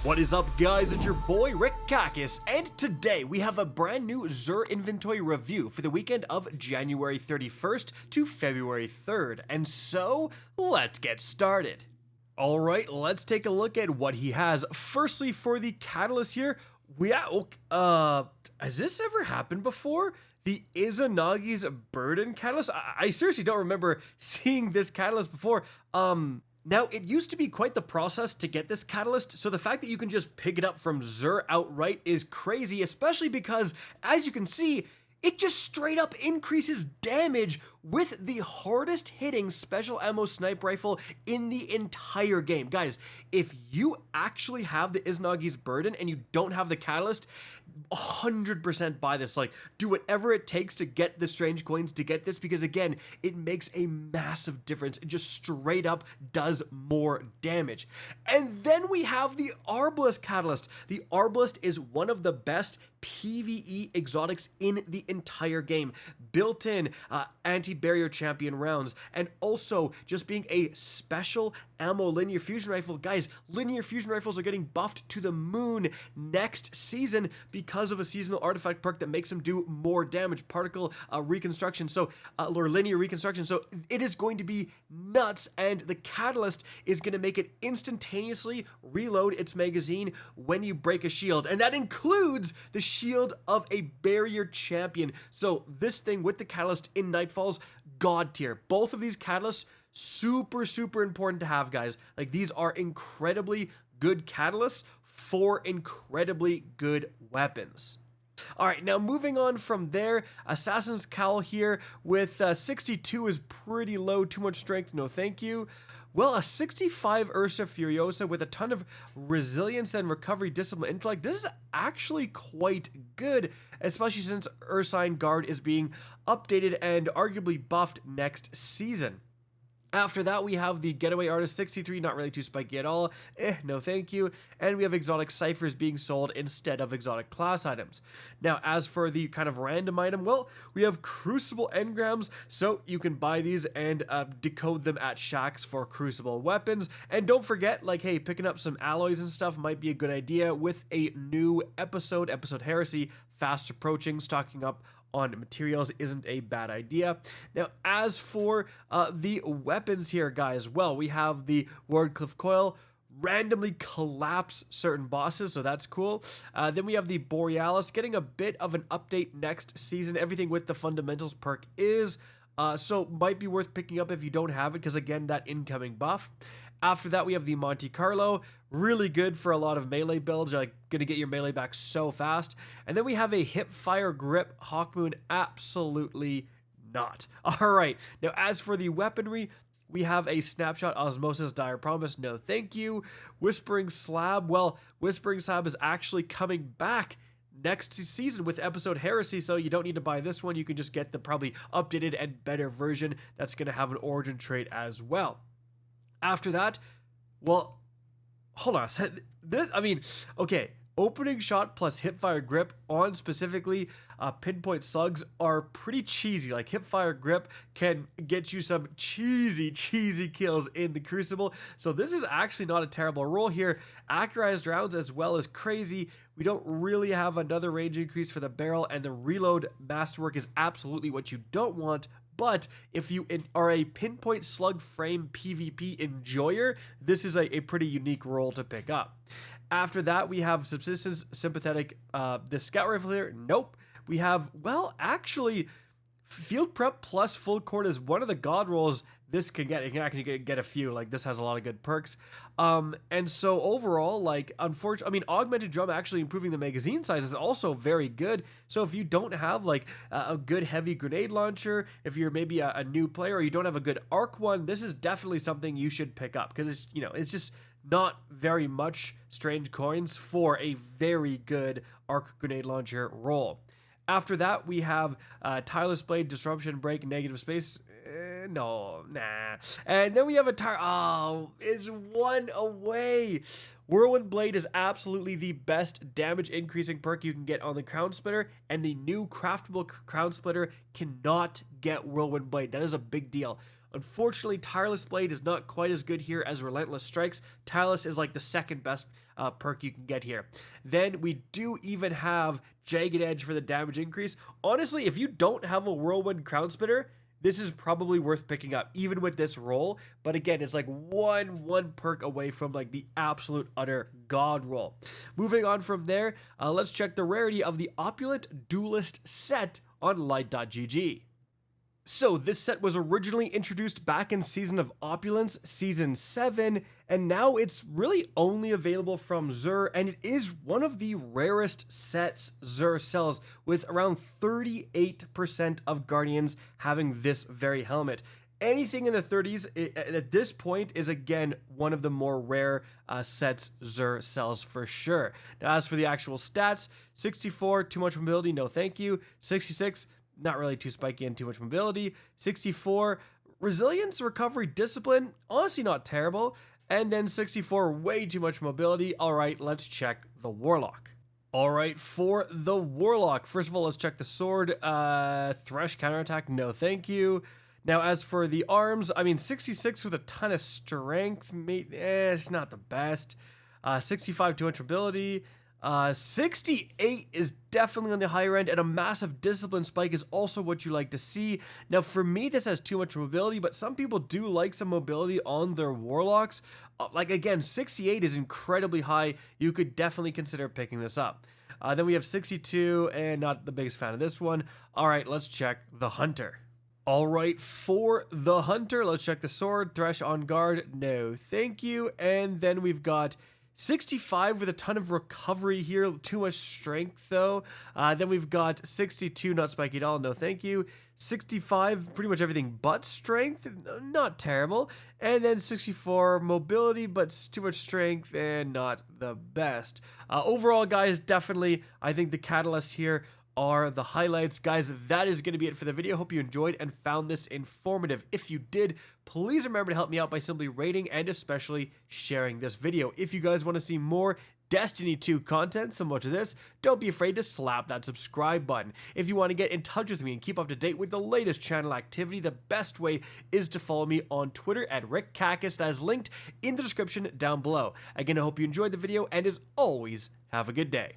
What is up, guys? It's your boy Rick Kakis, and today we have a brand new Xur Inventory review for the weekend of January 31st to February 3rd, and so let's get started. Alright, let's take a look at what he has. Firstly, for the catalyst here, has this ever happened before? The Izanagi's Burden catalyst? I seriously don't remember seeing this catalyst before. Now, it used to be quite the process to get this catalyst, so the fact that you can just pick it up from Xur outright is crazy, especially because, as you can see, it just straight up increases damage with the hardest hitting special ammo sniper rifle in the entire game. Guys, if you actually have the Izanagi's Burden and you don't have the catalyst, 100% buy this. Like, do whatever it takes to get the strange coins to get this, because again, it makes a massive difference. It just straight up does more damage. And then we have the Arbalest catalyst. The Arbalest is one of the best PvE exotics in the entire game. Built-in anti-barrier champion rounds, and also just being a special ammo linear fusion rifle. Guys, linear fusion rifles are getting buffed to the moon next season because of a seasonal artifact perk that makes them do more damage, particle reconstruction, or linear reconstruction. So it is going to be nuts, and the catalyst is going to make it instantaneously reload its magazine when you break a shield, and that includes the shield of a barrier champion. So this thing with the catalyst in Nightfall's god tier. Both of these catalysts super important to have, guys. Like, these are incredibly good catalysts for incredibly good weapons. Alright, now moving on from there, Assassin's Cowl here with 62 is pretty low, too much strength, no thank you. Well, a 65 Ursa Furiosa with a ton of resilience and recovery, discipline, intellect. This is actually quite good, especially since Ursine Guard is being updated and arguably buffed next season. After that, we have the Getaway Artist 63, not really too spiky at all, no thank you, and we have exotic ciphers being sold instead of exotic class items. Now, as for the kind of random item, well, we have Crucible engrams, so you can buy these and decode them at shacks for Crucible weapons, and don't forget, like, hey, picking up some alloys and stuff might be a good idea with a new episode Heresy, fast approaching, stocking up on materials isn't a bad idea. Now, as for the weapons here, guys, well, we have the Wardcliff Coil, randomly collapse certain bosses, so that's cool. Then we have the Borealis, getting a bit of an update next season. Everything with the fundamentals perk is, so might be worth picking up if you don't have it, because again, that incoming buff. After that, we have the Monte Carlo, really good for a lot of melee builds. You're like gonna get your melee back so fast. And then we have a Hipfire Grip Hawkmoon, absolutely not. All right, now as for the weaponry, we have a Snapshot Osmosis Dire Promise, no thank you. Whispering Slab, well, Whispering Slab is actually coming back next season with episode Heresy, so you don't need to buy this one. You can just get the probably updated and better version that's gonna have an origin trait as well. After that, well, hold on. Okay, opening shot plus hipfire grip on specifically pinpoint slugs are pretty cheesy. Like, hipfire grip can get you some cheesy kills in the Crucible. So this is actually not a terrible roll here. Accurized rounds as well as crazy. We don't really have another range increase for the barrel, and the reload masterwork is absolutely what you don't want. But if you are a pinpoint slug frame PvP enjoyer, this is a pretty unique role to pick up. After that, we have Subsistence Sympathetic. This scout rifle here, nope. We have, well, actually, Field Prep plus Full Court is one of the god rolls this can get. It can actually get a few. Like, this has a lot of good perks. And so overall, like, unfortunately, Augmented Drum actually improving the magazine size is also very good. So if you don't have like a good heavy grenade launcher, if you're maybe a new player, or you don't have a good arc one, this is definitely something you should pick up, because it's, it's just not very much strange coins for a very good arc grenade launcher roll. After that, we have Tireless Blade, Disruption Break, Negative Space. No, nah. And then we have it's one away. Whirlwind Blade is absolutely the best damage increasing perk you can get on the Crown Splitter, and the new craftable Crown Splitter cannot get Whirlwind Blade. That is a big deal. Unfortunately, Tireless Blade is not quite as good here as Relentless Strikes. Tireless is like the second best perk you can get here. Then we do even have Jagged Edge for the damage increase. Honestly, if you don't have a Whirlwind Crown Spitter, this is probably worth picking up, even with this roll. But again, it's like one perk away from like the absolute utter god roll. Moving on from there, let's check the rarity of the Opulent Duelist set on Light.gg. So this set was originally introduced back in Season of Opulence, Season 7, and now it's really only available from Xur, and it is one of the rarest sets Xur sells, with around 38% of Guardians having this very helmet. Anything in the 30s at this point is again one of the more rare sets Xur sells for sure. Now as for the actual stats, 64, too much mobility, no thank you. 66, not really too spiky and too much mobility. 64, resilience, recovery, discipline, honestly not terrible. And then 64, way too much mobility. All right, let's check the Warlock. All right, for the Warlock, first of all, let's check the sword. Thresh counterattack, no thank you. Now, as for the arms, I mean, 66 with a ton of strength, it's not the best. 65, too much mobility. 68 is definitely on the higher end, and a massive discipline spike is also what you like to see. Now, for me, this has too much mobility, but some people do like some mobility on their Warlocks. Like, again, 68 is incredibly high. You could definitely consider picking this up. Then we have 62, and not the biggest fan of this one. All right, let's check the Hunter. All right, for the Hunter, let's check the sword. Thresh on guard, no thank you. And then we've got 65 with a ton of recovery here, too much strength though. Then we've got 62, not spiky at all, no thank you. 65, pretty much everything but strength, not terrible. And then 64, mobility, but too much strength and not the best. Overall, guys, definitely, I think the catalysts here are the highlights. Guys, that is going to be it for the video. Hope you enjoyed and found this informative. If you did, please remember to help me out by simply rating and especially sharing this video. If you guys want to see more Destiny 2 content similar to this, don't be afraid to slap that subscribe button. If you want to get in touch with me and keep up to date with the latest channel activity, the best way is to follow me on Twitter at RickCactus. That is linked in the description down below. Again, I hope you enjoyed the video, and as always, have a good day.